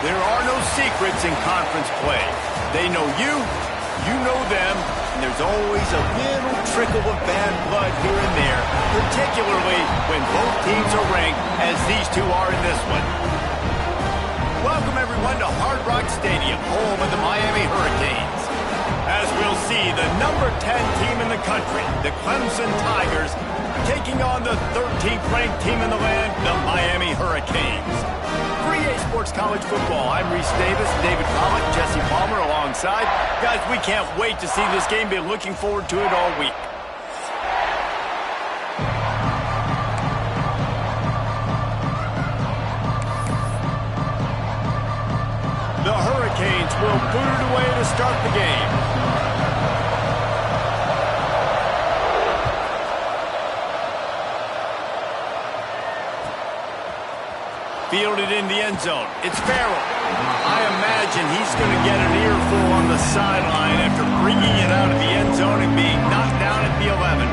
There are no secrets in conference play. They know you, you know them, and there's always a little trickle of bad blood here and there, particularly when both teams are ranked as these two are in this one. Welcome, everyone, to Hard Rock Stadium, home of the Miami Hurricanes. As we'll see, the number 10 team in the country, the Clemson Tigers, taking on the 13th ranked team in the land, the Miami Hurricanes. For EA Sports College Football, I'm Reese Davis, David Pollock, Jesse Palmer alongside. Guys, we can't wait to see this game. Been looking forward to it all week. The Hurricanes will boot it away to start the game. Fielded in the end zone. It's Farrell. I imagine he's going to get an earful on the sideline after bringing it out of the end zone and being knocked down at the 11.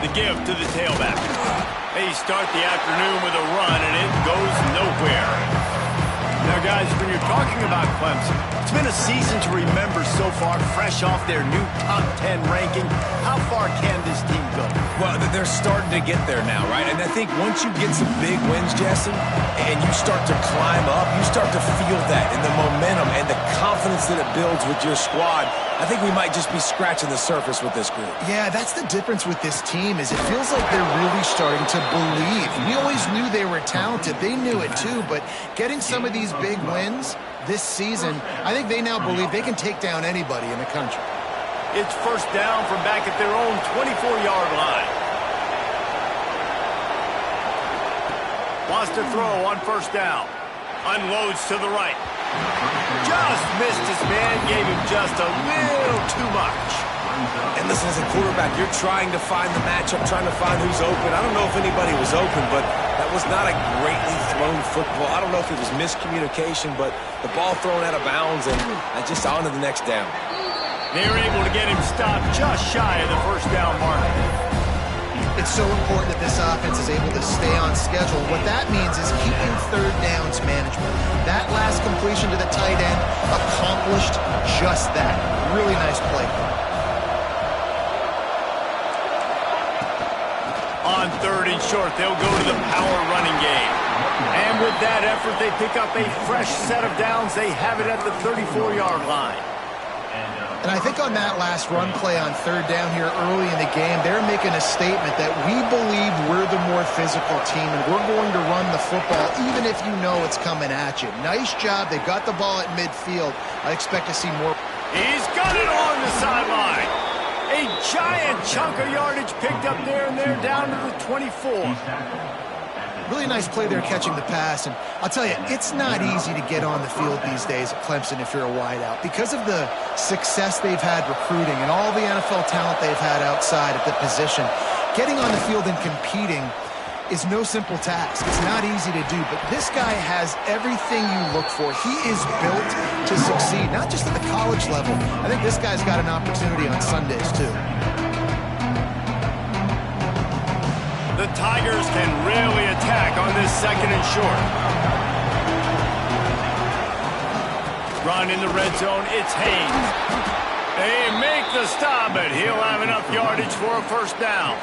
The give to the tailback. They start the afternoon with a run, and it goes nowhere. Now, guys, when you're talking about Clemson, it's been a season to remember so far, fresh off their new top 10 ranking. How far can this team go? Well, they're starting to get there now, right? And I think once you get some big wins, Jesse, and you start to climb up, you start to feel that and the momentum and the confidence that it builds with your squad. I think we might just be scratching the surface with this group. Yeah, that's the difference with this team is it feels like they're really starting to believe. We always knew they were talented. They knew it too, but getting some of these big wins this season, I think they now believe they can take down anybody in the country. It's first down from back at their own 24-yard line. Wants to throw on first down. Unloads to the right. Just missed his man, gave him just a little too much. And listen, as a quarterback, you're trying to find the matchup, trying to find who's open. I don't know if anybody was open, but that was not a greatly thrown football. I don't know if it was miscommunication, but the ball thrown out of bounds and just on to the next down. They're able to get him stopped just shy of the first down mark. It's so important that this offense is able to stay on schedule. What that means is keeping third downs management. That last completion to the tight end accomplished just that. Really nice play. On third and short, they'll go to the power running game. And with that effort, they pick up a fresh set of downs. They have it at the 34-yard line. And I think on that last run play on third down here early in the game, they're making a statement that we believe we're the more physical team and we're going to run the football even if you know it's coming at you. Nice job. They got the ball at midfield. I expect to see more. He's got it on the sideline. A giant chunk of yardage picked up there and they're down to the 24. Really nice play there catching the pass. And I'll tell you, it's not easy to get on the field these days at Clemson if you're a wideout. Because of the success they've had recruiting and all the NFL talent they've had outside at the position, getting on the field and competing is no simple task. It's not easy to do, but this guy has everything you look for. He is built to succeed, not just at the college level. I think this guy's got an opportunity on Sundays, too. The Tigers can really attack on this second and short. Run in the red zone, it's Haynes. They make the stop, but he'll have enough yardage for a first down.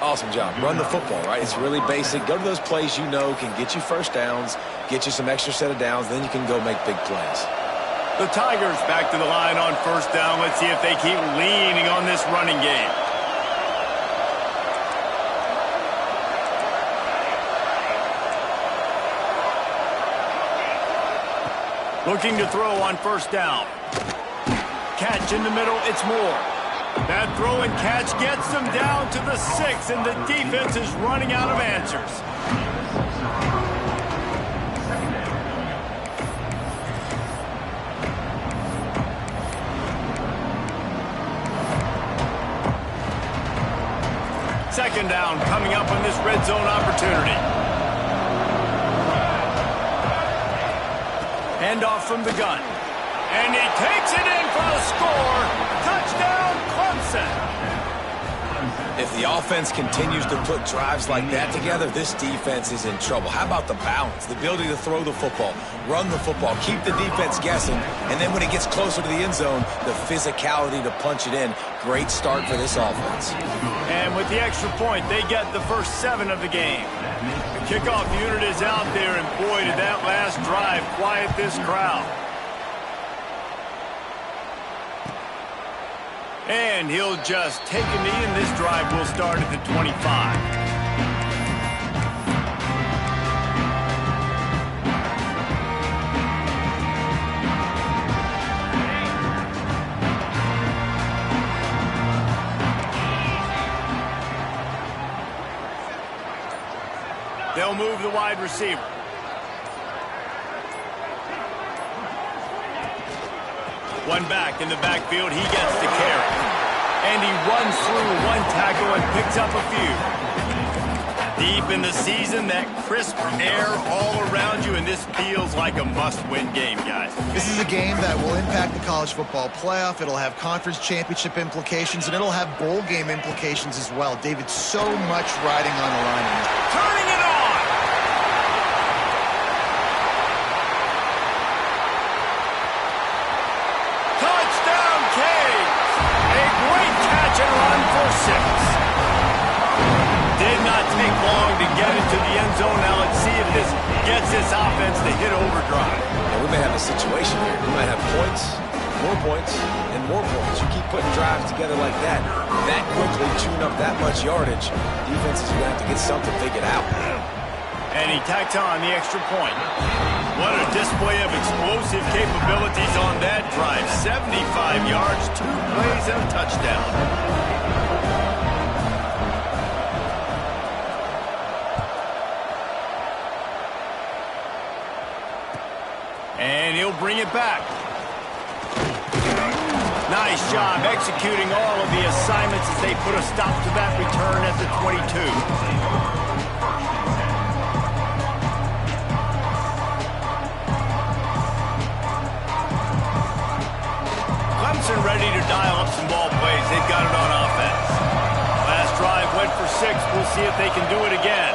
Awesome job. Run the football, right? It's really basic. Go to those plays you know can get you first downs, get you some extra set of downs, then you can go make big plays. The Tigers back to the line on first down. Let's see if they keep leaning on this running game. Looking to throw on first down. Catch in the middle, it's Moore. That throw and catch gets them down to the 6, and the defense is running out of answers. Second down coming up on this red zone opportunity. Handoff from the gun. And he takes it in for the score. Touchdown, Clemson. If the offense continues to put drives like that together, this defense is in trouble. How about the balance, the ability to throw the football, run the football, keep the defense guessing, and then when it gets closer to the end zone, the physicality to punch it in. Great start for this offense. And with the extra point, they get the first 7 of the game. The kickoff unit is out there, and boy, did that last drive quiet this crowd. And he'll just take a knee, and this drive will start at the 25. They'll move the wide receiver. One back in the backfield, he gets the carry. And he runs through one tackle and picks up a few. Deep in the season, that crisp air all around you, and this feels like a must-win game, guys. This is a game that will impact the college football playoff. It'll have conference championship implications, and it'll have bowl game implications as well. David, so much riding on the line. Turning it on! And run for 6. Did not take long to get into the end zone. Now let's see if this gets this offense to hit overdrive. Yeah, we may have a situation here. We might have points, and more points. You keep putting drives together like that quickly, chewing up that much yardage, defense is going to have to get something figured out. And he tacks on the extra point. What a display of explosive capabilities on that drive. 75 yards, 2 plays, and a touchdown. And he'll bring it back. Nice job executing all of the assignments as they put a stop to that return at the 22. Ready to dial up some ball plays. They've got it on offense. Last drive went for 6. We'll see if they can do it again.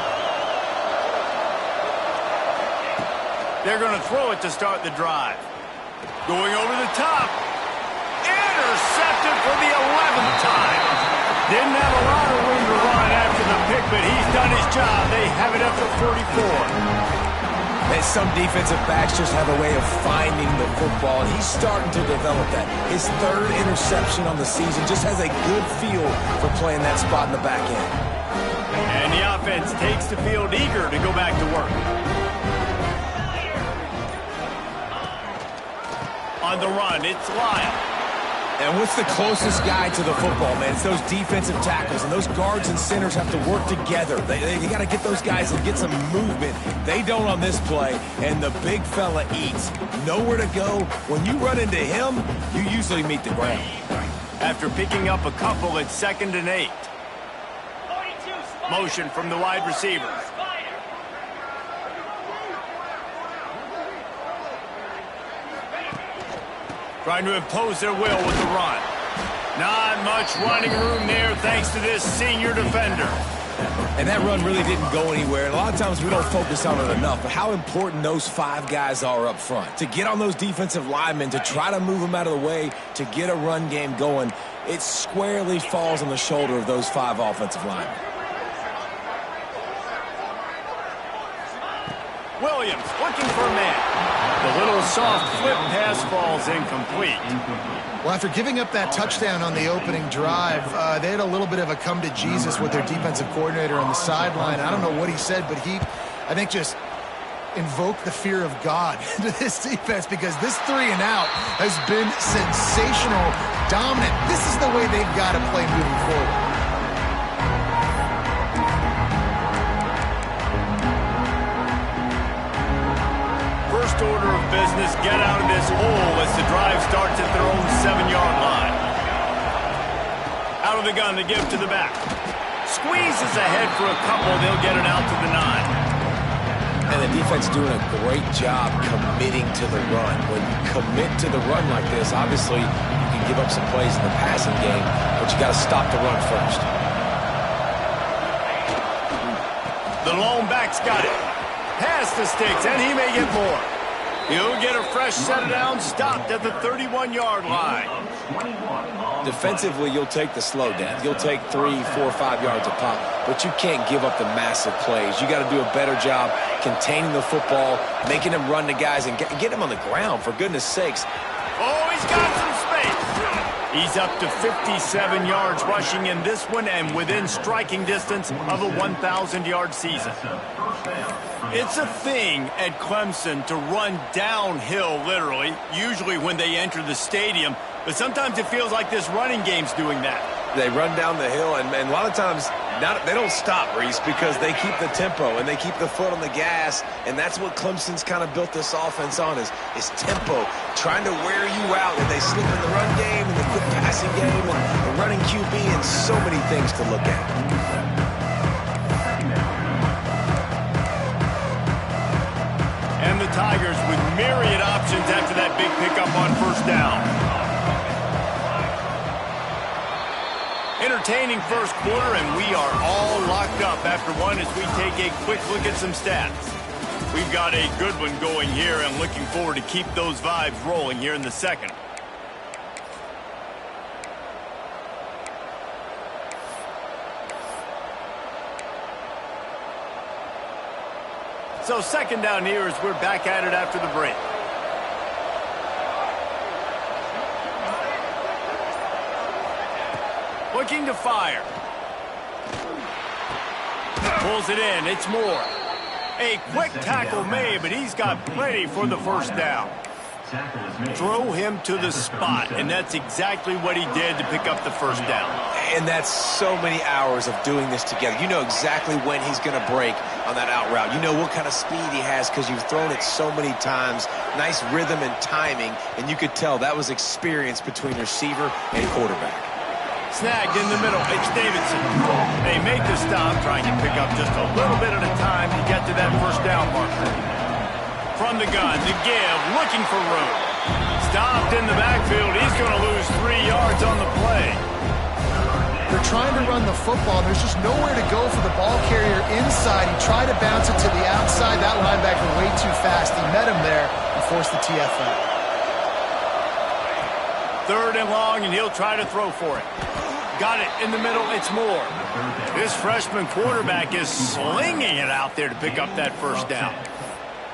They're going to throw it to start the drive. Going over the top. Intercepted for the 11th time. Didn't have a lot of room to run after the pick, but he's done his job. They have it up to 44. And some defensive backs just have a way of finding the football, and he's starting to develop that. His 3rd interception on the season, just has a good feel for playing that spot in the back end. And the offense takes the field eager to go back to work. On the run, it's Lyle. And what's the closest guy to the football, man? It's those defensive tackles, and those guards and centers have to work together. They got to get those guys and get some movement. They don't on this play, and the big fella eats. Nowhere to go. When you run into him, you usually meet the ground. After picking up a couple, it's 2nd and 8. Motion from the wide receiver. Trying to impose their will with the run. Not much running room there thanks to this senior defender. And that run really didn't go anywhere. And a lot of times we don't focus on it enough, but how important those 5 guys are up front. To get on those defensive linemen, to try to move them out of the way, to get a run game going, it squarely falls on the shoulder of those 5 offensive linemen. Williams looking for a man. The little soft flip pass falls incomplete. Well, after giving up that touchdown on the opening drive, they had a little bit of a come to Jesus with their defensive coordinator on the sideline. I don't know what he said, but he, I think, just invoked the fear of God into this defense, because this 3 and out has been sensational, dominant. This is the way they've got to play moving forward. First order of business, get out of this hole as the drive starts at their own 7-yard line. Out of the gun, they give to the back. Squeezes ahead for a couple, they'll get it out to the 9. And And the defense doing a great job committing to the run. When you commit to the run like this, obviously you can give up some plays in the passing game, but you got to stop the run first. The lone back's got it. Past the sticks, and he may get more. He'll get a fresh set of downs stopped at the 31-yard line. Defensively, you'll take the slow down. You'll take 3, 4, 5 yards a pop, but you can't give up the massive plays. You got to do a better job containing the football, making them run to guys, and get them on the ground, for goodness sakes. Oh, he's got some space. He's up to 57 yards rushing in this one and within striking distance of a 1,000-yard season. It's a thing at Clemson to run downhill, literally, usually when they enter the stadium. But sometimes it feels like this running game's doing that. They run down the hill, and a lot of times they don't stop, Reese, because they keep the tempo and they keep the foot on the gas, and that's what Clemson's kind of built this offense on is tempo, trying to wear you out. And they slip in the run game and the quick passing game and the running QB and so many things to look at. And the Tigers with myriad options after that big pickup on first down. Entertaining first quarter, and we are all locked up after one as we take a quick look at some stats. We've got a good one going here and looking forward to keep those vibes rolling here in the second. So second down here as we're back at it after the break. Looking to fire. Pulls it in. It's Moore. A quick tackle made, but he's got plenty for the first down. Throw him to the spot, and that's exactly what he did to pick up the first down. And that's so many hours of doing this together. You know exactly when he's going to break on that out route. You know what kind of speed he has because you've thrown it so many times. Nice rhythm and timing, and you could tell that was experience between receiver and quarterback. Snagged in the middle. It's Davidson. They make the stop, trying to pick up just a little bit at a time to get to that first down marker. From the gun, the give, looking for room. Stopped in the backfield. He's going to lose 3 yards on the play. They're trying to run the football. There's just nowhere to go for the ball carrier inside. He tried to bounce it to the outside. That linebacker way too fast. He met him there and forced the TFL. Third and long, and he'll try to throw for it. Got it in the middle. It's Moore. This freshman quarterback is slinging it out there to pick up that first down.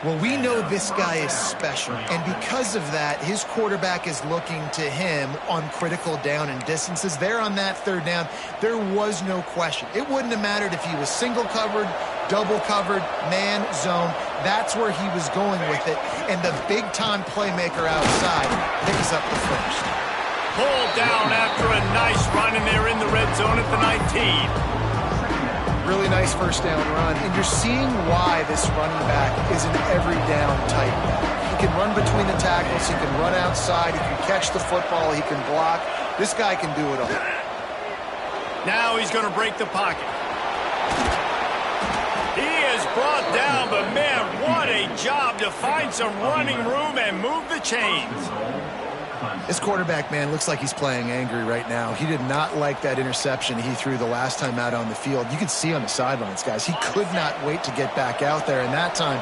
Well, we know this guy is special, and because of that, his quarterback is looking to him on critical down and distances. There on that third down, there was no question. It wouldn't have mattered if he was single covered, double covered, man, zone. That's where he was going with it, and the big-time playmaker outside picks up the first. Pulled down after a nice run, and they're in the red zone at the 19. Really nice first down run, and you're seeing why this running back is an every down type. He can run between the tackles, he can run outside, he can catch the football, he can block. This guy can do it all. Now he's going to break the pocket. He is brought down, but man, what a job to find some running room and move the chains. This quarterback, man, looks like he's playing angry right now. He did not like that interception he threw the last time out on the field. You could see on the sidelines, guys, he could not wait to get back out there. And that time,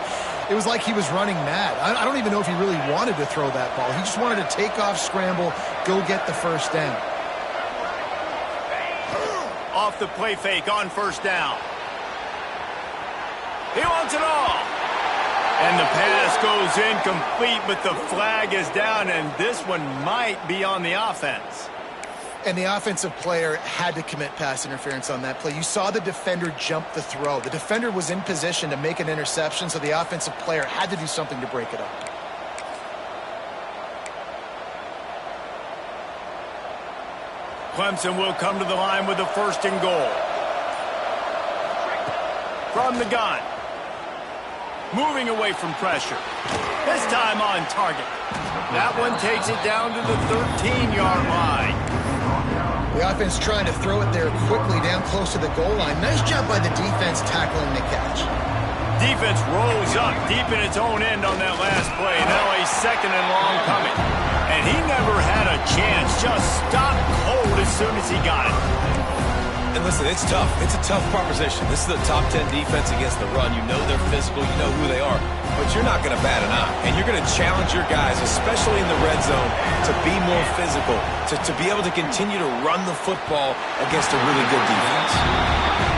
it was like he was running mad. I don't even know if he really wanted to throw that ball. He just wanted to take off, scramble, go get the first down. Off the play fake on first down. He wants it all. And the pass goes incomplete, but the flag is down, and this one might be on the offense. And the offensive player had to commit pass interference on that play. You saw the defender jump the throw. The defender was in position to make an interception, so the offensive player had to do something to break it up. Clemson will come to the line with a first and goal. From the gun. Moving away from pressure. This time on target. That one takes it down to the 13-yard line. The offense trying to throw it there quickly down close to the goal line. Nice job by the defense tackling the catch. defense rolls up deep in its own end on that last play. Now a second and long coming. And he never had a chance. Just stopped cold as soon as he got it. And listen, it's tough. It's a tough proposition. This is the top 10 defense against the run. You know they're physical. You know who they are. But you're not going to bat an eye. And you're going to challenge your guys, especially in the red zone, to be more physical, to be able to continue to run the football against a really good defense.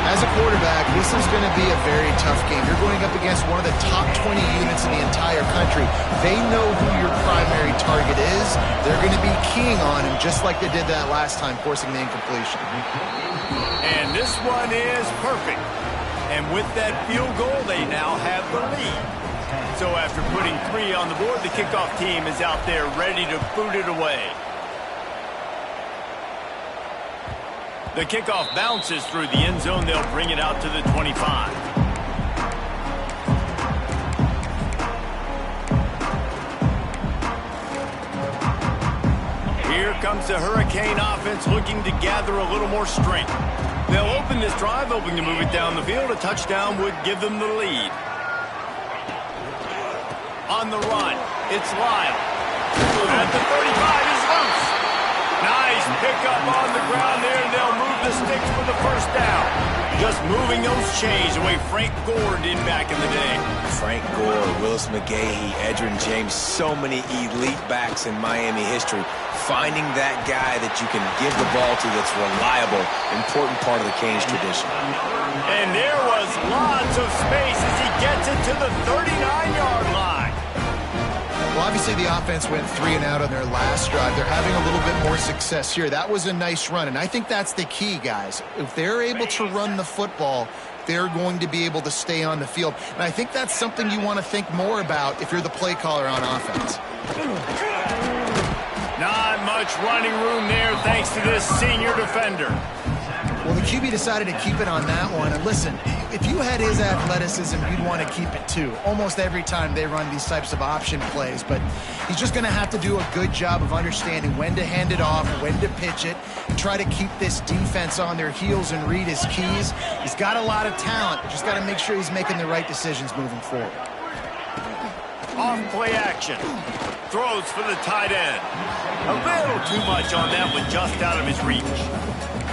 As a quarterback, this is going to be a very tough game. You're going up against one of the top 20 units in the entire country. They know who your primary target is. They're going to be keying on him, just like they did that last time, forcing the incompletion. And this one is perfect. And with that field goal, they now have the lead. So after putting 3 on the board, the kickoff team is out there ready to boot it away. The kickoff bounces through the end zone. They'll bring it out to the 25. Here comes the Hurricane offense looking to gather a little more strength. They'll open this drive, hoping to move it down the field. A touchdown would give them the lead. On the run, it's Lyle. At the 35 is loose. Nice pickup on the ground there, and they'll move the sticks for the first down. Just moving those chains the way Frank Gore did back in the day. Frank Gore, Willis McGahee, Edgerrin James, so many elite backs in Miami history. Finding that guy that you can give the ball to that's reliable, important part of the Canes tradition. And there was lots of space as he gets it to the 39-yard line. Well, obviously the offense went 3 and out on their last drive. They're having a little bit more success here. That was a nice run, and I think that's the key, guys. If they're able to run the football, they're going to be able to stay on the field. And I think that's something you want to think more about if you're the play caller on offense. Not much running room there thanks to this senior defender. Well, the QB decided to keep it on that one. And listen, if you had his athleticism, you'd want to keep it too. Almost every time they run these types of option plays. But he's just going to have to do a good job of understanding when to hand it off, when to pitch it, and try to keep this defense on their heels and read his keys. He's got a lot of talent. Just got to make sure he's making the right decisions moving forward. Off play action. Throws for the tight end. A little too much on that one, just out of his reach.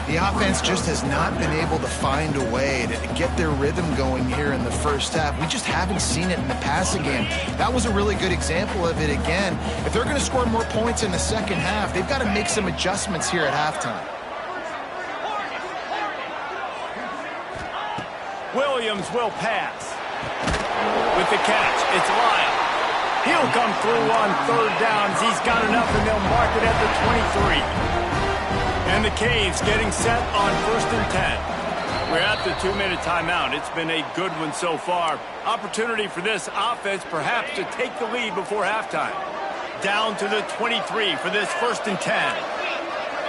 The offense just has not been able to find a way to get their rhythm going here in the first half. We just haven't seen it in the passing game. That was a really good example of it again. If they're going to score more points in the second half, they've got to make some adjustments here at halftime. Williams will pass. With the catch, it's Lyle. He'll come through on 3rd downs. He's got enough, and they'll mark it at the 23. And the Canes getting set on 1st and 10. We're at the 2-minute timeout. It's been a good one so far. Opportunity for this offense perhaps to take the lead before halftime. Down to the 23 for this 1st and 10.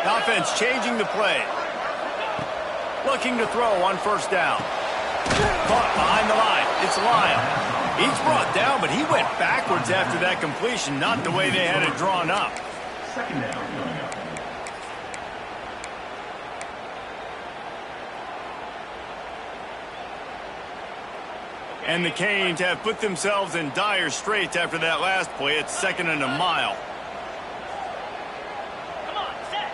The offense changing the play. Looking to throw on 1st down. Caught behind the line. It's Lyle. He's brought down, but he went backwards after that completion, not the way they had it drawn up. 2nd down. And the Canes have put themselves in dire straits after that last play. It's 2nd and a mile. Come on, set.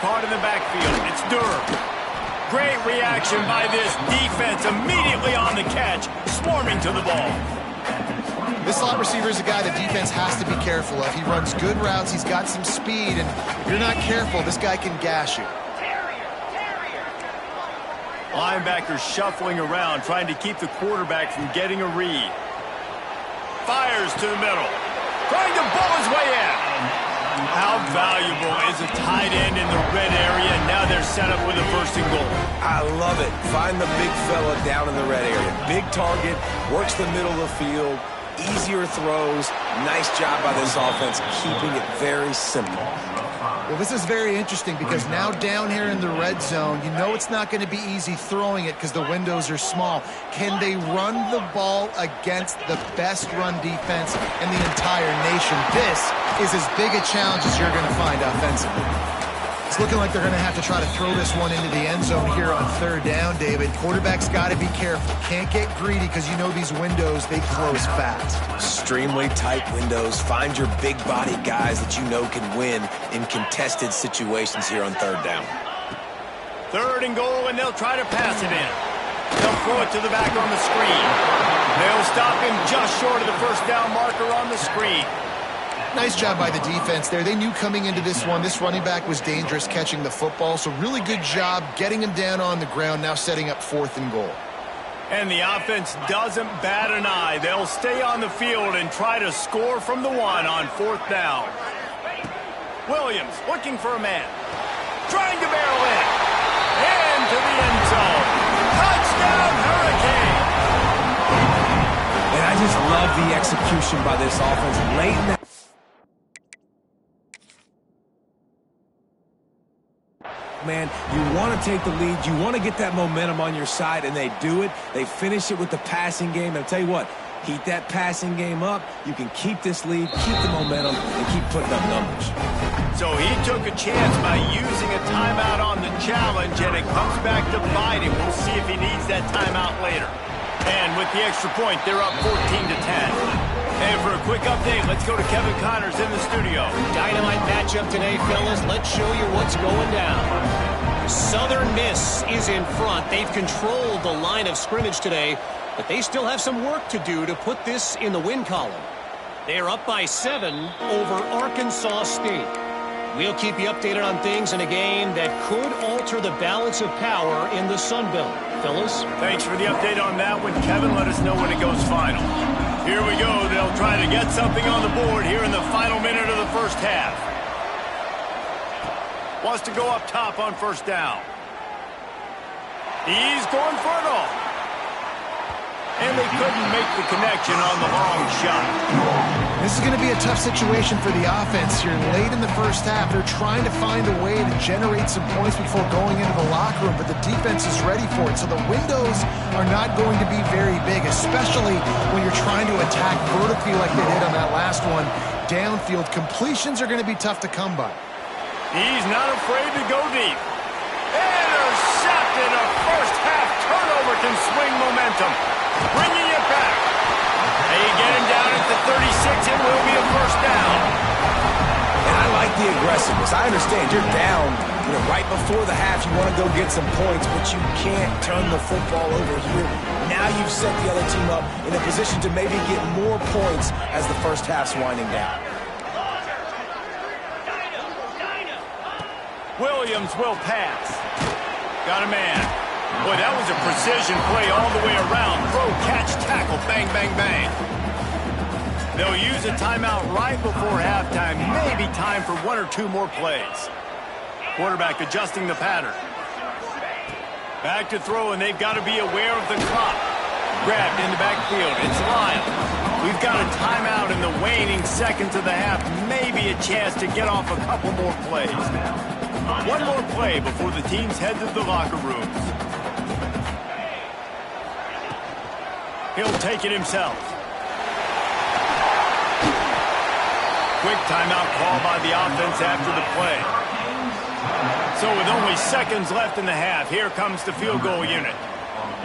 Caught in the backfield. It's Durham. Great reaction by this defense. Immediately on the catch, swarming to the ball. This slot receiver is a guy the defense has to be careful of. He runs good routes. He's got some speed, and if you're not careful, this guy can gash you. Linebackers shuffling around, trying to keep the quarterback from getting a read. Fires to the middle. Trying to bowl his way in. How valuable is a tight end in the red area? Now they're set up with a 1st and goal. I love it. Find the big fella down in the red area. Big target, works the middle of the field, easier throws. Nice job by this offense, keeping it very simple. Well, this is very interesting because now down here in the red zone, you know it's not going to be easy throwing it because the windows are small. Can they run the ball against the best run defense in the entire nation? This is as big a challenge as you're going to find offensively. It's looking like they're going to have to try to throw this one into the end zone here on third down, David. Quarterback's got to be careful. Can't get greedy because you know these windows, they close fast. Extremely tight windows. Find your big body guys that you know can win in contested situations here on third down. Third and goal, and they'll try to pass it in. They'll throw it to the back on the screen. They'll stop him just short of the first down marker on the screen. Nice job by the defense there. They knew coming into this one, this running back was dangerous catching the football, so really good job getting him down on the ground, now setting up fourth and goal. And the offense doesn't bat an eye. They'll stay on the field and try to score from the one on fourth down. Williams looking for a man. Trying to barrel in. Into the end zone. Touchdown, Hurricane! And I just love the execution by this offense late in that. Man, you want to take the lead. You want to get that momentum on your side, and they do it. They finish it with the passing game. And I'll tell you what, heat that passing game up. You can keep this lead, keep the momentum, and keep putting up numbers. So he took a chance by using a timeout on the challenge, and it comes back to bite him. We'll see if he needs that timeout later. And with the extra point, they're up 14-10. And for a quick update, let's go to Kevin Connors in the studio. Dynamite matchup today, fellas. Let's show you what's going down. Southern Miss is in front. They've controlled the line of scrimmage today, but they still have some work to do to put this in the win column. They are up by 7 over Arkansas State. We'll keep you updated on things in a game that could alter the balance of power in the Sun Belt. Fellas? Thanks for the update on that one, Kevin. Let us know when it goes final. Here we go. They'll try to get something on the board here in the final minute of the first half. Wants to go up top on first down. He's going for it all. And they couldn't make the connection on the long shot. This is going to be a tough situation for the offense here. Late in the first half, they're trying to find a way to generate some points before going into the locker room, but the defense is ready for it. So the windows are not going to be very big, especially when you're trying to attack vertically like they did on that last one. Downfield completions are going to be tough to come by. He's not afraid to go deep. Intercepted. A first half turnover can swing momentum. Bringing it back. They get him down at the 36. It will be a first down. And I like the aggressiveness. I understand you're down, right before the half. You want to go get some points, but you can't turn the football over here. Now you've set the other team up in a position to maybe get more points as the first half's winding down. Williams will pass. Got a man. Boy, that was a precision play all the way around. Throw, catch, tackle, bang, bang, bang. They'll use a timeout right before halftime. Maybe time for 1 or 2 more plays. Quarterback adjusting the pattern. Back to throw, and they've got to be aware of the clock. Grabbed in the backfield. It's Lyle. We've got a timeout in the waning seconds of the half. Maybe a chance to get off a couple more plays. 1 more play before the teams head to the locker rooms. He'll take it himself. Quick timeout call by the offense after the play. So with only seconds left in the half, here comes the field goal unit.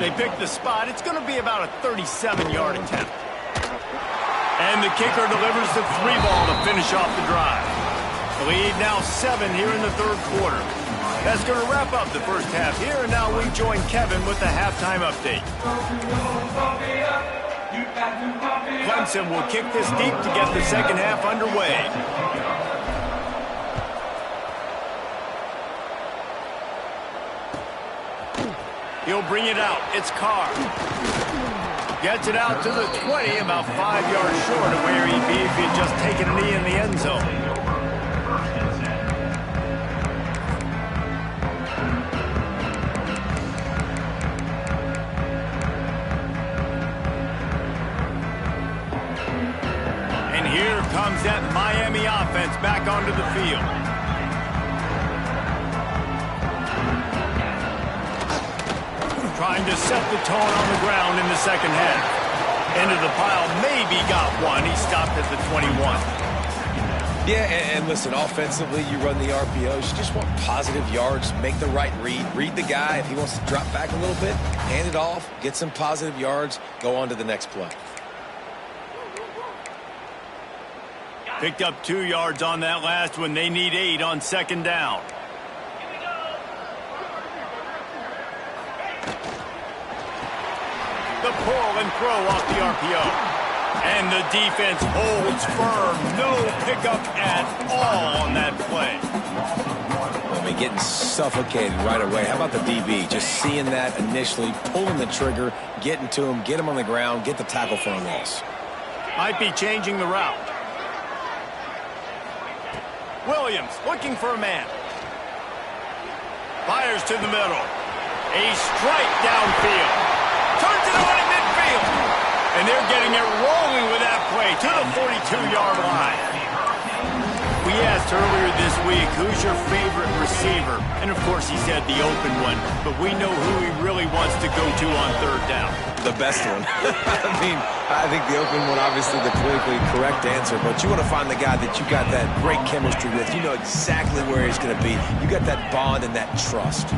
They pick the spot. It's going to be about a 37-yard attempt. And the kicker delivers the 3-ball to finish off the drive. The lead now 7 here in the third quarter. That's going to wrap up the first half here, and now we join Kevin with the halftime update. Clemson will kick this deep to get the second half underway. He'll bring it out. It's Carr. Gets it out to the 20, about 5 yards short of where he'd be if he'd just taken a knee in the end zone. Here comes that Miami offense back onto the field. Trying to set the tone on the ground in the second half. Into the pile, maybe got one. He stopped at the 21. Yeah, and listen, offensively, you run the RPOs. You just want positive yards, make the right read the guy. If he wants to drop back a little bit, hand it off, get some positive yards, go on to the next play. Picked up 2 yards on that last one. They need 8 on second down. The pull and throw off the RPO. And the defense holds firm. No pickup at all on that play. I mean, getting suffocated right away. How about the DB? Just seeing that initially, pulling the trigger, getting to him, get him on the ground, get the tackle for a loss. Might be changing the route. Williams looking for a man. Fires to the middle. A strike downfield. Turns it on in midfield. And they're getting it rolling with that play to the 42-yard line. We asked earlier this week, who's your favorite receiver? And, of course, he said the open one. But we know who he really wants to go to on third down. The best one. I mean, I think the open one, obviously the politically correct answer. But you want to find the guy that you got that great chemistry with. You know exactly where he's going to be. You got that bond and that trust.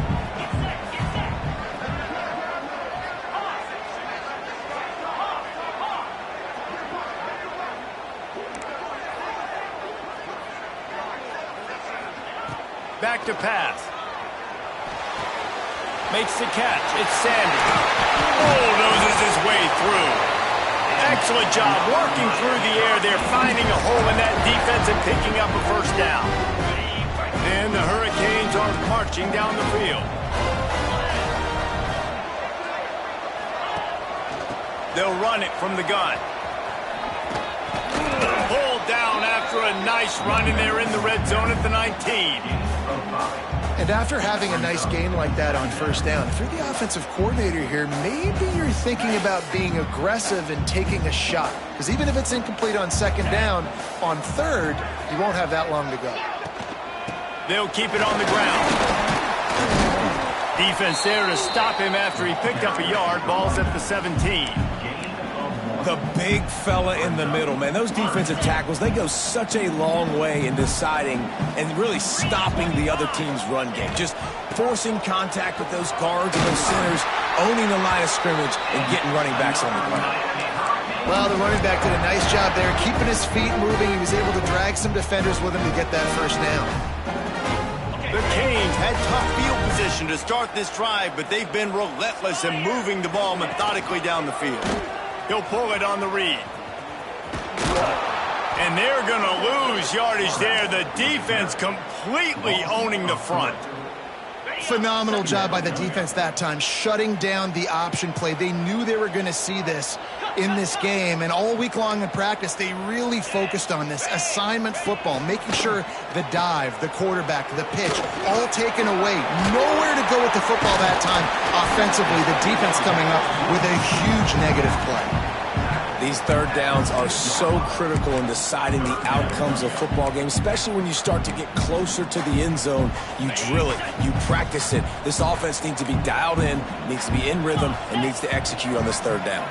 Back to pass. Makes the catch. It's Sanders. Bulldozes his way through. Excellent job working through the air there, finding a hole in that defense and picking up a first down. Then the Hurricanes are marching down the field. They'll run it from the gun. Pulled down after a nice run, and they're in the red zone at the 19. And after having a nice game like that on first down, if you're the offensive coordinator here, maybe you're thinking about being aggressive and taking a shot. Because even if it's incomplete on second down, on third, you won't have that long to go. They'll keep it on the ground. Defense there to stop him after he picked up a yard. Ball's at the 17. The big fella in the middle, man. Those defensive tackles, they go such a long way in deciding and really stopping the other team's run game. Just forcing contact with those guards and those centers, owning the line of scrimmage, and getting running backs on the ground. Well, the running back did a nice job there, keeping his feet moving. He was able to drag some defenders with him to get that first down. The Canes had tough field position to start this drive, but they've been relentless in moving the ball methodically down the field. He'll pull it on the read. And they're going to lose yardage there. The defense completely owning the front. Phenomenal job by the defense that time, shutting down the option play. They knew they were going to see this in this game, and all week long in practice, they really focused on this assignment football, making sure the dive, the quarterback, the pitch, all taken away. Nowhere to go with the football that time offensively. The defense coming up with a huge negative play. These third downs are so critical in deciding the outcomes of football games, especially when you start to get closer to the end zone. You drill it, you practice it. This offense needs to be dialed in, needs to be in rhythm, and needs to execute on this third down.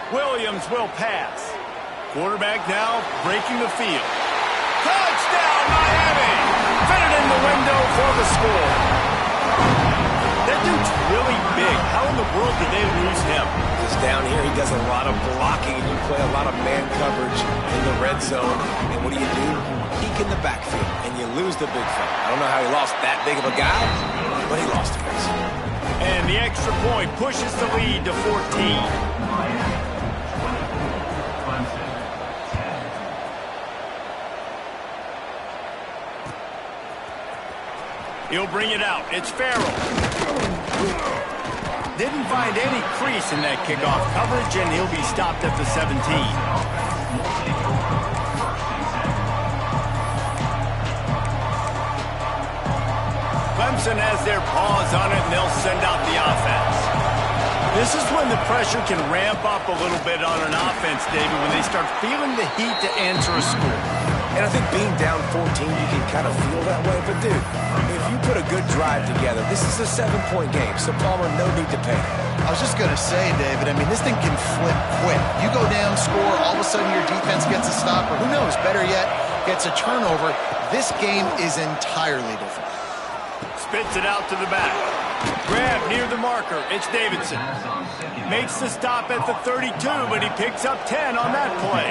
Williams will pass. Quarterback now breaking the field. Touchdown, Miami! Fitted in the window for the score. That dude's really big. How in the world did they lose him? Because down here he does a lot of blocking, and you play a lot of man coverage in the red zone. And what do? Peek in the backfield, and you lose the big fella. I don't know how he lost that big of a guy, but he lost him. And the extra point pushes the lead to 14. He'll bring it out. It's Farrell. Didn't find any crease in that kickoff coverage, and he'll be stopped at the 17. Clemson has their paws on it, and they'll send out the offense. This is when the pressure can ramp up a little bit on an offense, David, when they start feeling the heat to answer a score. And I think being down 14, you can kind of feel that way. But, dude, if you put a good drive together, this is a 7-point game. So, Palmer, no need to panic. I was just going to say, David, I mean, this thing can flip quick. You go down, score, all of a sudden your defense gets a stopper. Who knows? Better yet, gets a turnover. This game is entirely different. Spits it out to the back. Grab near the marker. It's Davidson. Makes the stop at the 32, but he picks up 10 on that play.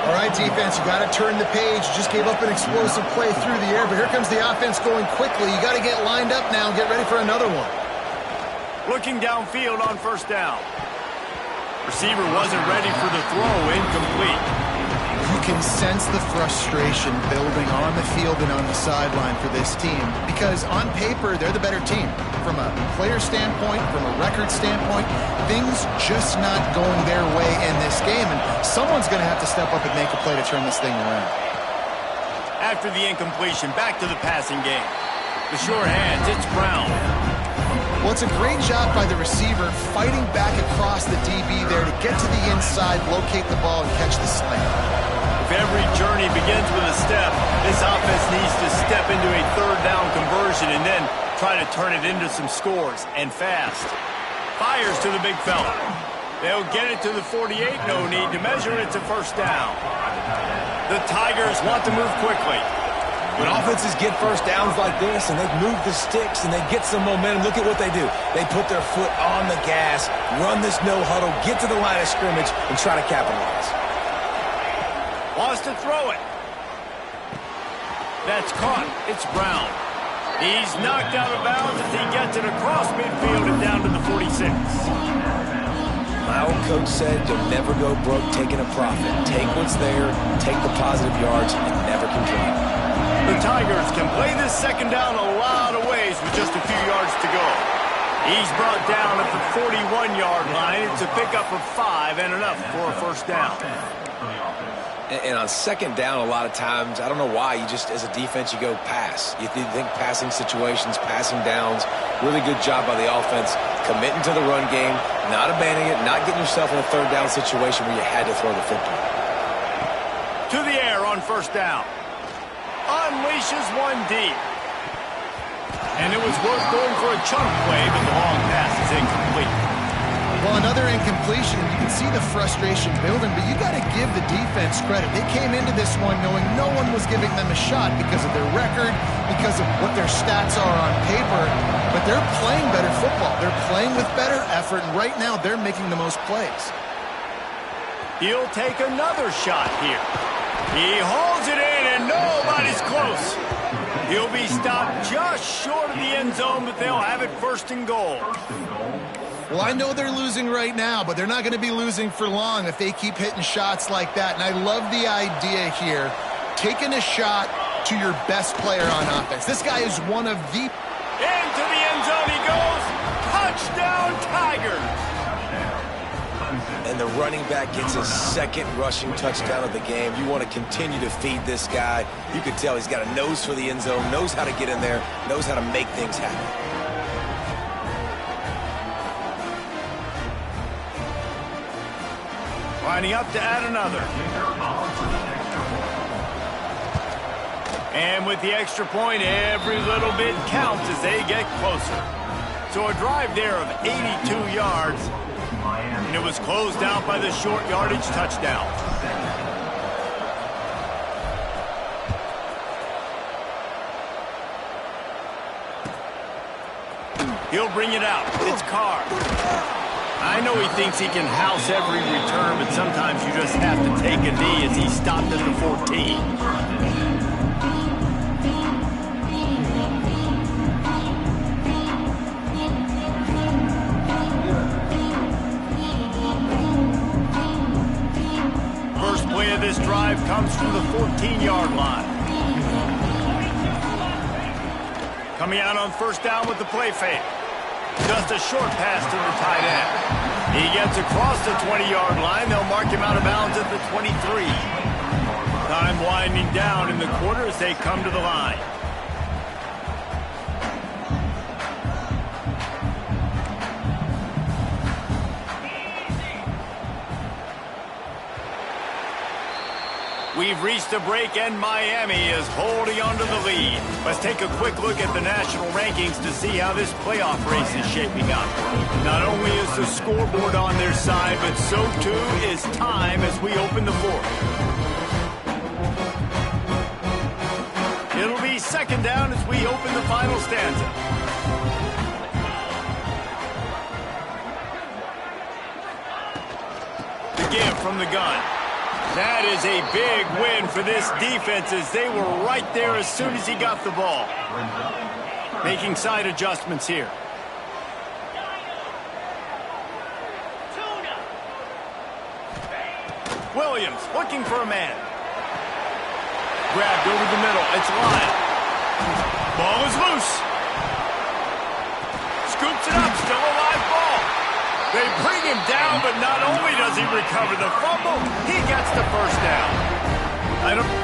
All right, defense, you got to turn the page. You just gave up an explosive play through the air, but here comes the offense going quickly. You got to get lined up now and get ready for another one. Looking downfield on first down. Receiver wasn't ready for the throw. Incomplete. You can sense the frustration building on the field and on the sideline for this team because on paper, they're the better team. From a player standpoint, from a record standpoint, things just not going their way in this game, and someone's going to have to step up and make a play to turn this thing around. After the incompletion, back to the passing game. The sure hands, it's Brown. Well, it's a great job by the receiver fighting back across the DB there to get to the inside, locate the ball, and catch the slant. If every journey begins with a step, this offense needs to step into a third down conversion and then try to turn it into some scores, and fast. Fires to the big fella. They'll get it to the 48, no need to measure, it's a first down. The Tigers want to move quickly. When offenses get first downs like this and they move the sticks and they get some momentum, look at what they do. They put their foot on the gas, run this no huddle, get to the line of scrimmage, and try to capitalize. Wants to throw it. That's caught. It's Brown. He's knocked out of bounds as he gets it across midfield and down to the 46. My old coach said you'll never go broke taking a profit. Take what's there, take the positive yards, and never complain. The Tigers can play this second down a lot of ways with just a few yards to go. He's brought down at the 41-yard line. It's a pickup of 5 and enough for a first down. And on second down, a lot of times, I don't know why, you just, as a defense, you go pass. You think passing situations, passing downs, really good job by the offense, committing to the run game, not abandoning it, not getting yourself in a third down situation where you had to throw the football. To the air on first down. Unleashes one deep. And it was worth going for a chunk play, but the long pass is incomplete. Well, another incompletion. You can see the frustration building, but you got to give the defense credit. They came into this one knowing no one was giving them a shot because of their record, because of what their stats are on paper, but they're playing better football. They're playing with better effort, and right now they're making the most plays. He'll take another shot here. He hauls it in, and nobody's close. He'll be stopped just short of the end zone, but they'll have it first and goal. Well, I know they're losing right now, but they're not going to be losing for long if they keep hitting shots like that. And I love the idea here, taking a shot to your best player on offense. This guy is one of the... Into the end zone he goes. Touchdown, Tigers. And the running back gets his second rushing touchdown of the game. You want to continue to feed this guy. You can tell he's got a nose for the end zone, knows how to get in there, knows how to make things happen. Lining up to add another. And with the extra point, every little bit counts as they get closer. So a drive there of 82 yards. And it was closed out by the short yardage touchdown. He'll bring it out. It's Carr. I know he thinks he can house every return, but sometimes you just have to take a knee as he stopped at the 14. This drive comes from the 14-yard line. Coming out on first down with the play fake. Just a short pass to the tight end. He gets across the 20-yard line. They'll mark him out of bounds at the 23. Time winding down in the quarter as they come to the line. We've reached a break, and Miami is holding on to the lead. Let's take a quick look at the national rankings to see how this playoff race is shaping up. Not only is the scoreboard on their side, but so too is time as we open the fourth. It'll be second down as we open the final stanza. The give from the gun. That is a big win for this defense as they were right there as soon as he got the ball. Making side adjustments here. Williams looking for a man. Grabbed over the middle. It's Lyle. Ball is loose. Scoops it up. Still a live ball. They bring him down, but not only does he recover the fumble, he gets the first down.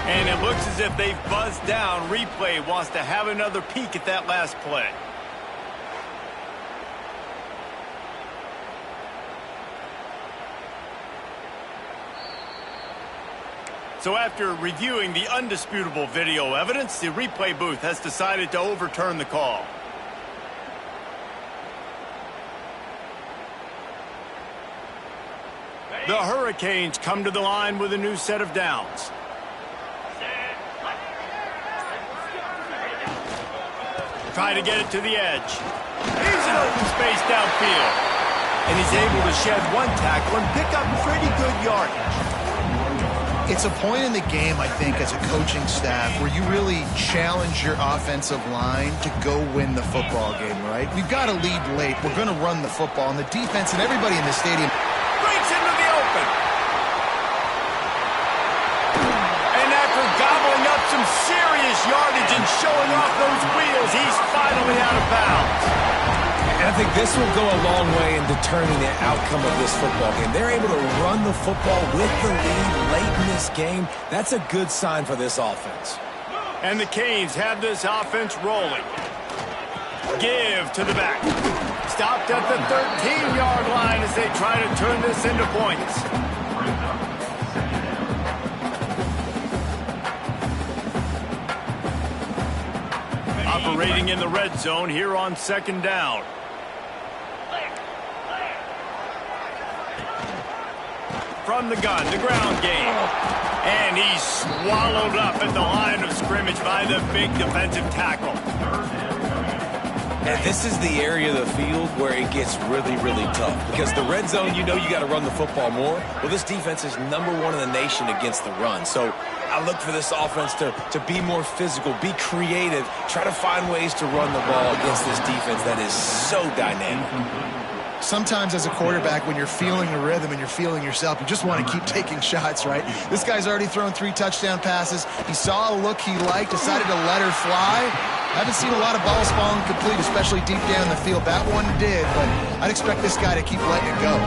And it looks as if they've buzzed down. Replay wants to have another peek at that last play. So after reviewing the undisputable video evidence, the replay booth has decided to overturn the call. The Hurricanes come to the line with a new set of downs. Try to get it to the edge. Here's an open space downfield. And he's able to shed one tackle and pick up pretty good yardage. It's a point in the game, I think, as a coaching staff where you really challenge your offensive line to go win the football game, right? We've got to lead late. We're going to run the football, and the defense and everybody in the stadium breaks into the open. And after gobbling up some serious yardage and showing off those wheels, he's finally out of bounds. And I think this will go a long way in determining the outcome of this football game. They're able to run the football with the lead late in this game. That's a good sign for this offense. And the Canes have this offense rolling. Give to the back. Stopped at the 13-yard line as they try to turn this into points. Operating in the red zone here on second down. From the gun, the ground game. And he's swallowed up at the line of scrimmage by the big defensive tackle. And this is the area of the field where it gets really, really tough. Because the red zone, you know you got to run the football more. Well, this defense is #1 in the nation against the run. So I look for this offense to be more physical, be creative, try to find ways to run the ball against this defense that is so dynamic. Sometimes as a quarterback, when you're feeling the rhythm and you're feeling yourself, you just want to keep taking shots, right? This guy's already thrown 3 touchdown passes. He saw a look he liked, decided to let her fly. I haven't seen a lot of balls falling complete, especially deep down the field. That one did, but I'd expect this guy to keep letting it go.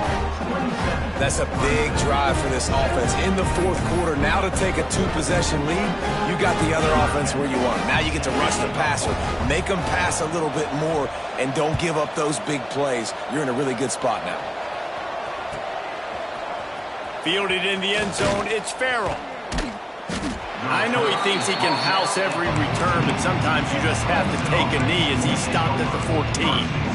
That's a big drive for this offense in the fourth quarter. Now to take a 2-possession lead, you got the other offense where you want. Now you get to rush the passer, make them pass a little bit more, and don't give up those big plays. You're in a really good spot now. Fielded in the end zone, it's Farrell. I know he thinks he can house every return, but sometimes you just have to take a knee as he stopped at the 14.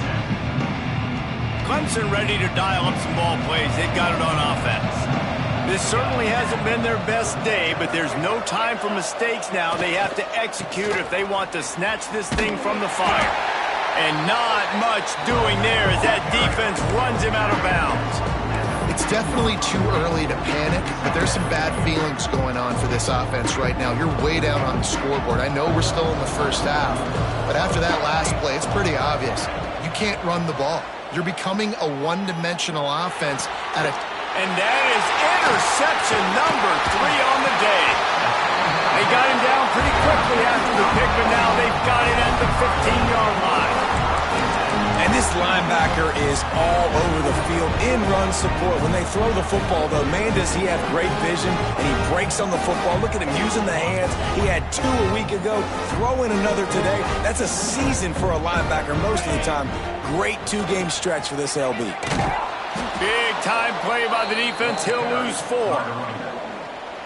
Clemson ready to dial up some ball plays. They've got it on offense. This certainly hasn't been their best day, but there's no time for mistakes now. They have to execute if they want to snatch this thing from the fire. And not much doing there as that defense runs him out of bounds. It's definitely too early to panic, but there's some bad feelings going on for this offense right now. You're way down on the scoreboard. I know we're still in the first half, but after that last play, it's pretty obvious. You can't run the ball. You're becoming a one-dimensional offense at a... And that is interception number 3 on the day. They got him down pretty quickly after the pick, but now they've got it at the 15-yard line. And this linebacker is all over the field in run support. When they throw the football, though, man, does he have great vision, and he breaks on the football. Look at him using the hands. He had 2 a week ago, throwing another today. That's a season for a linebacker most of the time. Great 2-game stretch for this LB. Big time play by the defense. He'll lose 4.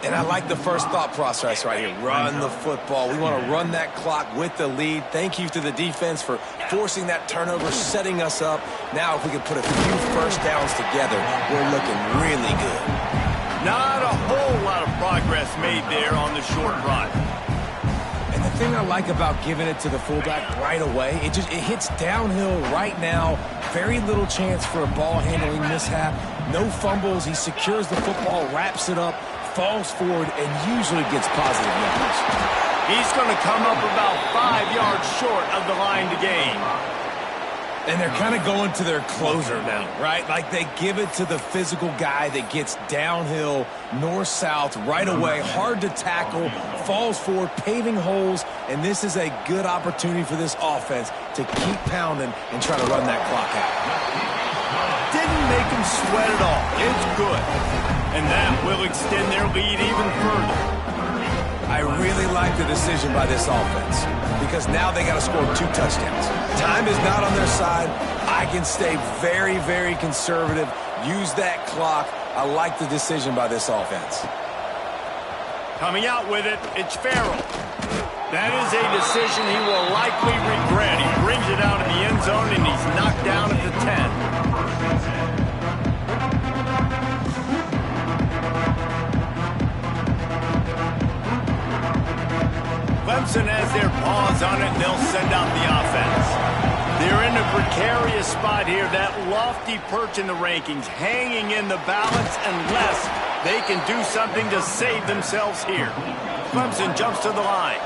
And I like the first thought process right here. Run the football. We want to run that clock with the lead. Thank you to the defense for forcing that turnover, setting us up. Now if we can put a few first downs together, we're looking really good. Not a whole lot of progress made there on the short run. And the thing I like about giving it to the fullback right away, it hits downhill right now. Very little chance for a ball handling mishap. No fumbles. He secures the football, wraps it up, falls forward, and usually gets positive numbers. He's going to come up about 5 yards short of the line to gain. And they're kind of going to their closer now, right? Like they give it to the physical guy that gets downhill, north-south, right away, hard to tackle, falls forward, paving holes, and this is a good opportunity for this offense to keep pounding and try to run that clock out. Didn't make him sweat at all. It's good. And that will extend their lead even further. I really like the decision by this offense because now they got to score 2 touchdowns. Time is not on their side. I can stay very, very conservative, use that clock. I like the decision by this offense. Coming out with it, it's Farrell. That is a decision he will likely regret. He brings it out in the end zone, and he's knocked down at the 10. Clemson has their paws on it, and they'll send out the offense. They're in a precarious spot here, that lofty perch in the rankings, hanging in the balance unless they can do something to save themselves here. Clemson jumps to the line.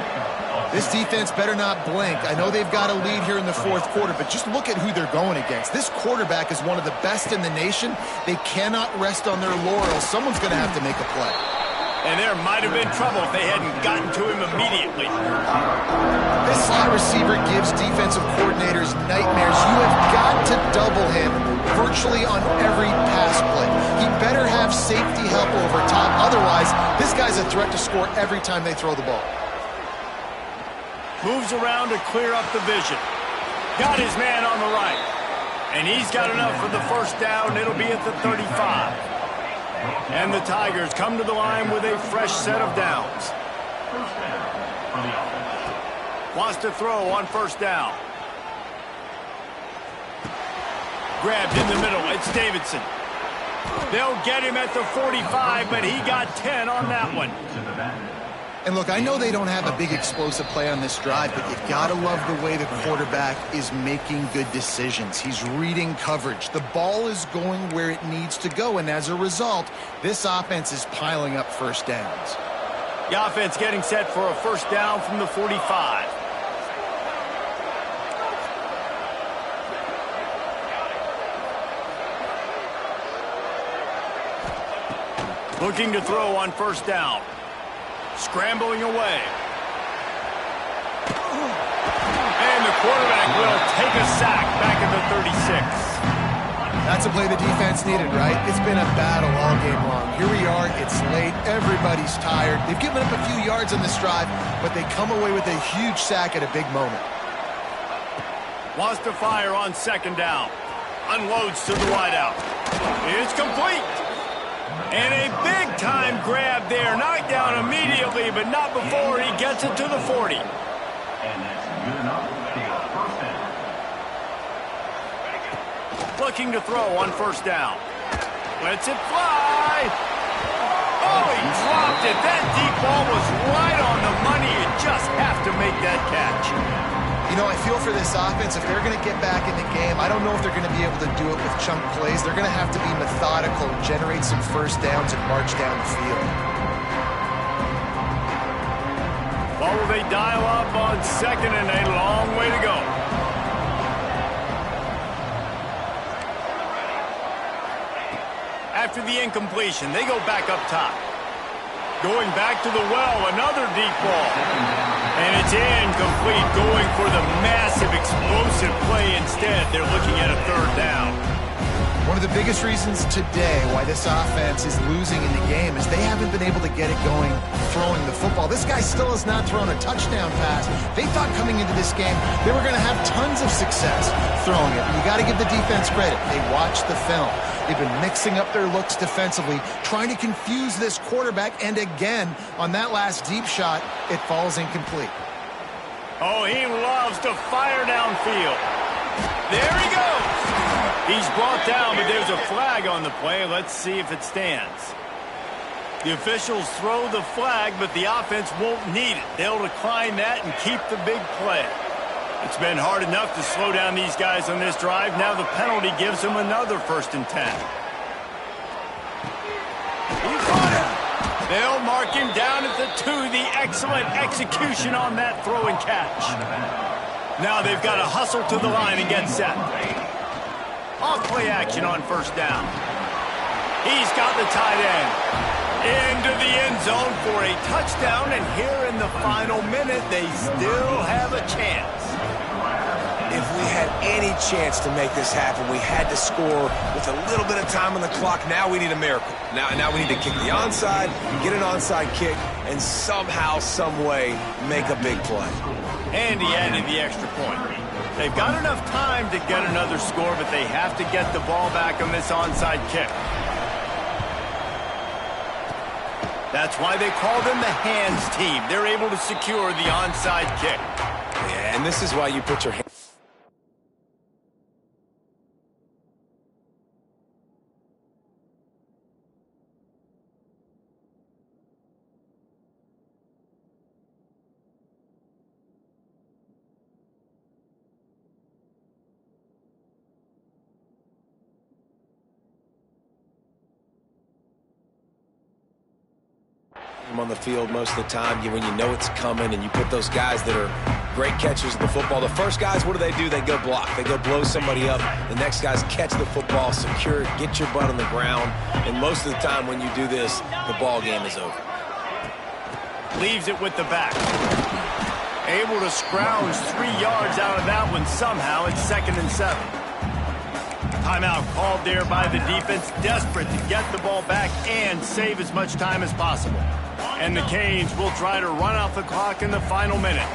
This defense better not blink. I know they've got a lead here in the fourth quarter, but just look at who they're going against. This quarterback is one of the best in the nation. They cannot rest on their laurels. Someone's going to have to make a play. And there might have been trouble if they hadn't gotten to him immediately. This slot receiver gives defensive coordinators nightmares. You have got to double him virtually on every pass play. He better have safety help over top. Otherwise, this guy's a threat to score every time they throw the ball. Moves around to clear up the vision. Got his man on the right. And he's got enough for the first down. It'll be at the 35. And the Tigers come to the line with a fresh set of downs. Wants to throw on first down. Grabbed in the middle. It's Davidson. They'll get him at the 45, but he got 10 on that one. And look, I know they don't have a big explosive play on this drive, but you've got to love the way the quarterback is making good decisions. He's reading coverage. The ball is going where it needs to go, and as a result, this offense is piling up first downs. The offense getting set for a first down from the 45. Looking to throw on first down. Scrambling away. And the quarterback will take a sack back at the 36. That's a play the defense needed, right? It's been a battle all game long. Here we are. It's late. Everybody's tired. They've given up a few yards on this drive, but they come away with a huge sack at a big moment. Wants to fire on second down. Unloads to the wideout. It's complete. And a big-time grab there. Knocked down immediately, but not before he gets it to the 40. And that's good enough for a first down. Looking to throw on first down. Lets it fly. Oh, he dropped it. That deep ball was right on the money. You just have to make that catch. You know, I feel for this offense, if they're going to get back in the game, I don't know if they're going to be able to do it with chunk plays. They're going to have to be methodical, generate some first downs, and march down the field. Well, will they dial up on second and a long way to go? After the incompletion, they go back up top. Going back to the well, another deep ball. And it's incomplete, going for the massive explosive play instead. They're looking at a third down. One of the biggest reasons today why this offense is losing in the game is they haven't been able to get it going throwing the football. This guy still has not thrown a touchdown pass. They thought coming into this game they were going to have tons of success throwing it. You got to give the defense credit. They watched the film. They've been mixing up their looks defensively, trying to confuse this quarterback, and again, on that last deep shot, it falls incomplete. Oh, he loves to fire downfield. There he goes. He's brought down, but there's a flag on the play. Let's see if it stands. The officials throw the flag, but the offense won't need it. They'll decline that and keep the big play. It's been hard enough to slow down these guys on this drive. Now the penalty gives them another 1st and 10. He caught him. They'll mark him down at the 2. The excellent execution on that throw and catch. Now they've got to hustle to the line and get set. Off play action on 1st down. He's got the tight end into the end zone for a touchdown, and here in the final minute, they still have a chance. If we had any chance to make this happen, we had to score with a little bit of time on the clock. Now we need a miracle. Now we need to kick the onside, get an onside kick, and somehow, some way, make a big play. And he added the extra point. They've got enough time to get another score, but they have to get the ball back on this onside kick. That's why they call them the hands team. They're able to secure the onside kick. Yeah, and this is why you put your hands. On the field most of the time, when you know it's coming and you put those guys that are great catchers of the football. The first guys, what do? They go block. They go blow somebody up. The next guys catch the football, secure it, get your butt on the ground. And most of the time when you do this, the ball game is over. Leaves it with the back. Able to scrounge 3 yards out of that one somehow. It's 2nd and 7. Timeout called there by the defense, desperate to get the ball back and save as much time as possible. And the Canes will try to run off the clock in the final minute.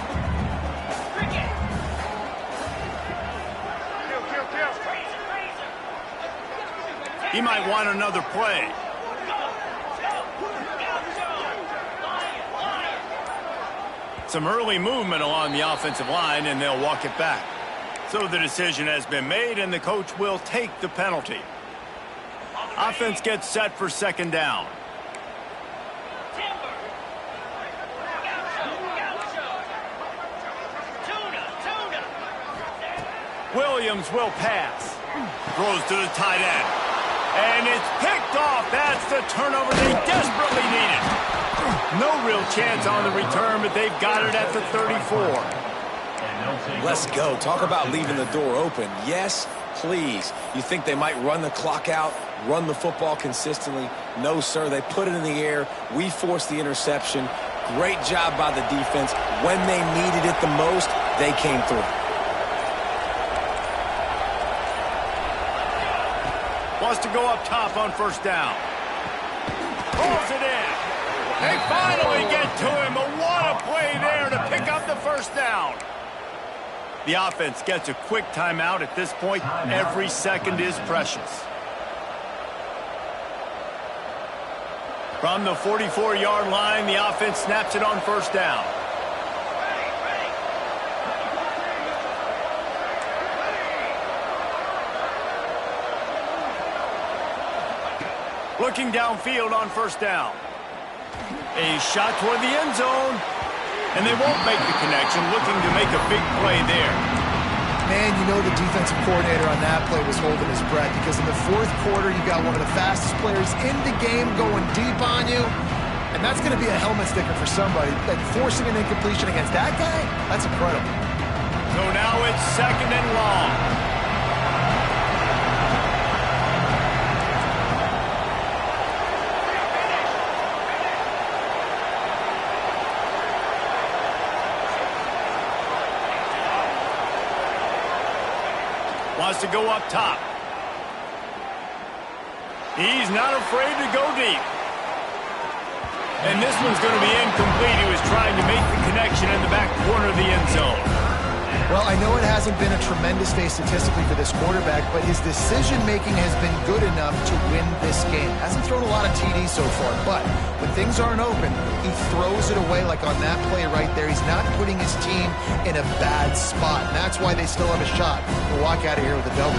He might want another play. Some early movement along the offensive line, and they'll walk it back. So the decision has been made, and the coach will take the penalty. Offense gets set for 2nd down. Williams will pass. Throws to the tight end. And it's picked off. That's the turnover they desperately needed. No real chance on the return, but they've got it at the 34. Let's go. Talk about leaving the door open. Yes, please. You think they might run the clock out, run the football consistently? No, sir. They put it in the air. We forced the interception. Great job by the defense. When they needed it the most, they came through. Wants to go up top on 1st down. Rolls it in. They finally get to him. But what a play there to pick up the 1st down. The offense gets a quick timeout. At this point, every second is precious. From the 44-yard line, the offense snaps it on 1st down. Looking downfield on 1st down. A shot toward the end zone. And they won't make the connection, looking to make a big play there. Man, you know the defensive coordinator on that play was holding his breath, because in the 4th quarter, you got one of the fastest players in the game going deep on you. And that's going to be a helmet sticker for somebody. Like, forcing an incompletion against that guy, that's incredible. So now it's 2nd and long. Wants to go up top. He's not afraid to go deep. And this one's going to be incomplete. He was trying to make the connection in the back corner of the end zone. Well, I know it hasn't been a tremendous day statistically for this quarterback, but his decision-making has been good enough to win this game. Hasn't thrown a lot of TDs so far, but when things aren't open, he throws it away like on that play right there. He's not putting his team in a bad spot, and that's why they still have a shot to walk out of here with a W.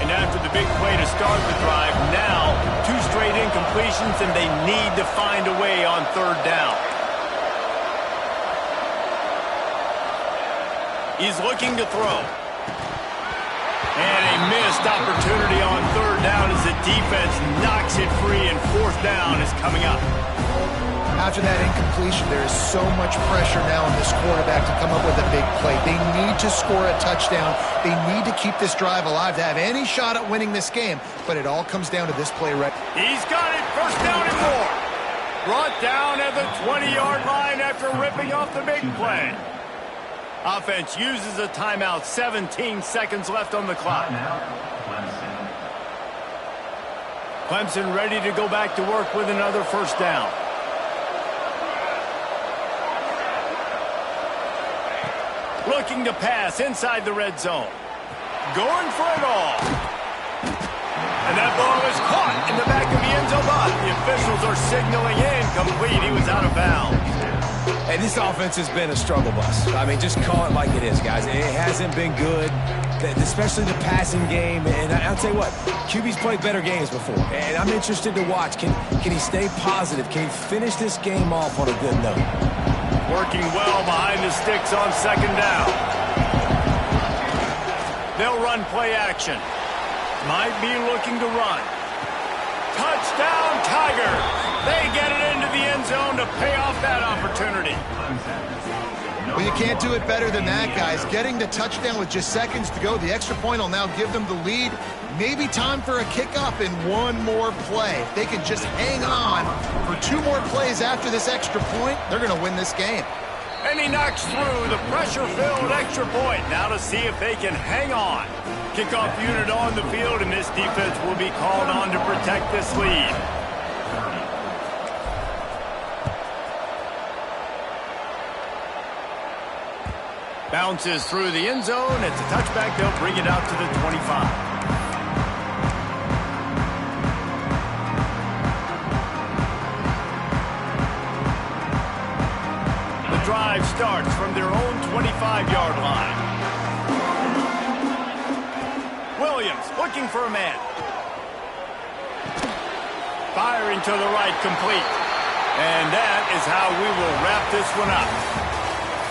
And after the big play to start the drive, now 2 straight incompletions, and they need to find a way on 3rd down. He's looking to throw. And a missed opportunity on 3rd down as the defense knocks it free, and 4th down is coming up. After that incompletion, there is so much pressure now on this quarterback to come up with a big play. They need to score a touchdown. They need to keep this drive alive to have any shot at winning this game. But it all comes down to this play right. He's got it. 1st down and more. Brought down at the 20-yard line after ripping off the big play. Offense uses a timeout. 17 seconds left on the clock. Clemson ready to go back to work with another 1st down. Looking to pass inside the red zone. Going for it all. And that ball is caught in the back of the end zone. But the officials are signaling incomplete. He was out of bounds. And this offense has been a struggle bus. I mean, just call it like it is, guys. It hasn't been good, especially the passing game. And I'll tell you what, QB's played better games before. And I'm interested to watch. Can he stay positive? Can he finish this game off on a good note? Working well behind the sticks on 2nd down. They'll run play action. Might be looking to run. Touchdown, Tigers! They get it into the end zone to pay off that opportunity. Well, you can't do it better than that, guys. Getting the touchdown with just seconds to go. The extra point will now give them the lead. Maybe time for a kickoff and one more play. If they can just hang on for 2 more plays after this extra point, they're going to win this game. And he knocks through the pressure-filled extra point. Now to see if they can hang on. Kickoff unit on the field, and this defense will be called on to protect this lead. Bounces through the end zone. It's a touchback. They'll bring it out to the 25. Drive starts from their own 25-yard line. Williams looking for a man. Firing to the right, complete. And that is how we will wrap this one up.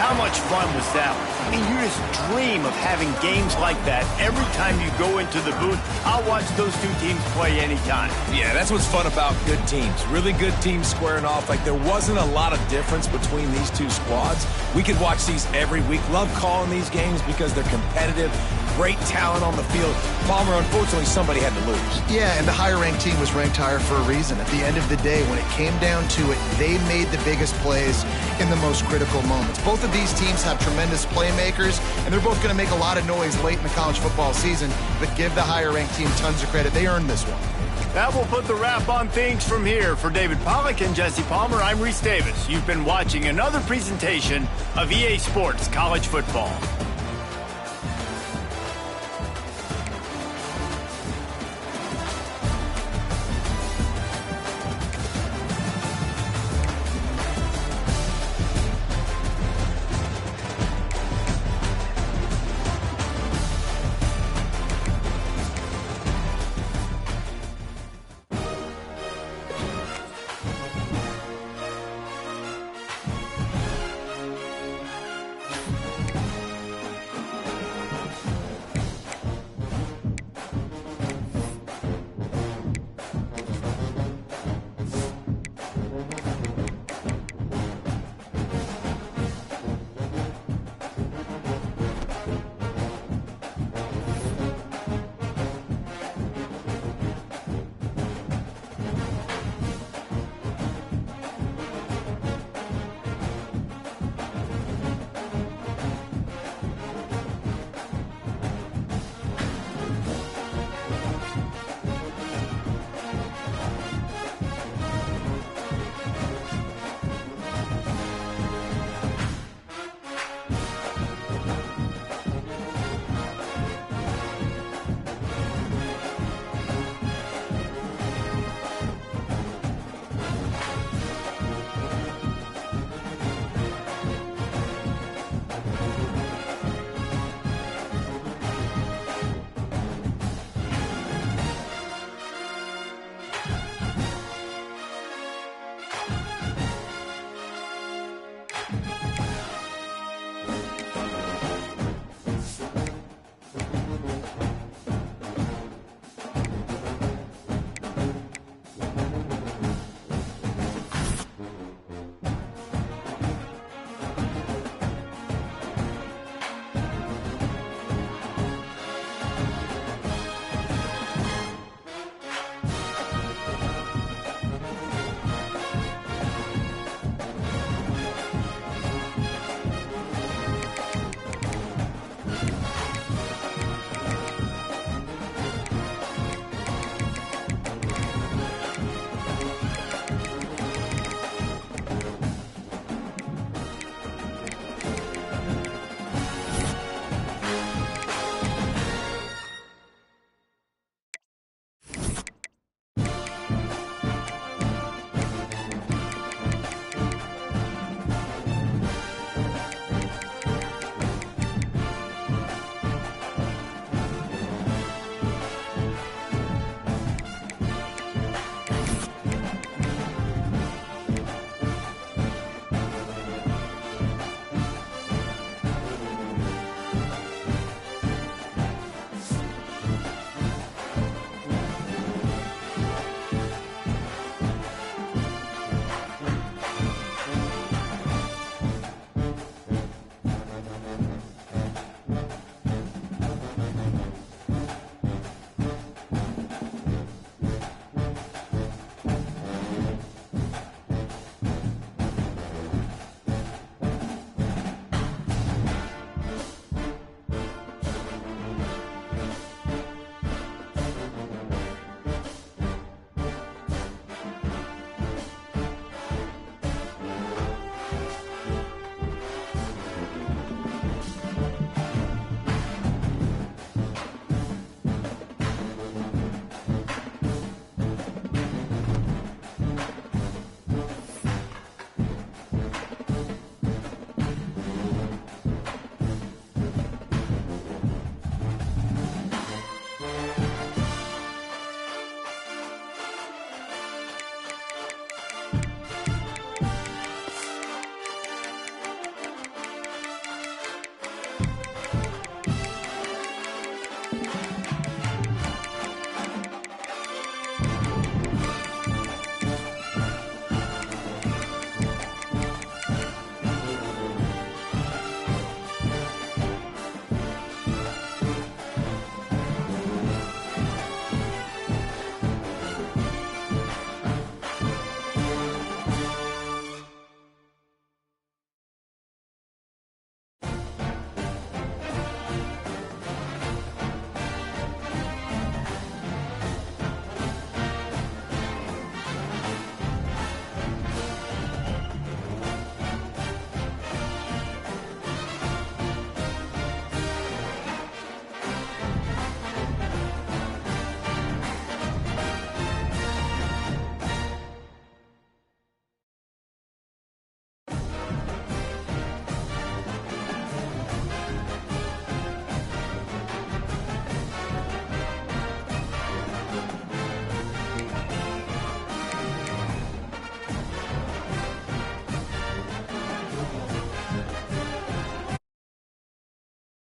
How much fun was that? I mean, you just dream of having games like that every time you go into the booth. I'll watch those 2 teams play anytime. Yeah, that's what's fun about good teams. Really good teams squaring off. Like, there wasn't a lot of difference between these 2 squads. We could watch these every week. Love calling these games because they're competitive. Great talent on the field. Palmer, unfortunately, somebody had to lose. Yeah, and the higher-ranked team was ranked higher for a reason. At the end of the day, when it came down to it, they made the biggest plays in the most critical moments. Both of these teams have tremendous playmakers, and they're both going to make a lot of noise late in the college football season, but give the higher-ranked team tons of credit. They earned this one. That will put the wrap on things from here. For David Pollack and Jesse Palmer, I'm Reese Davis. You've been watching another presentation of EA Sports College Football.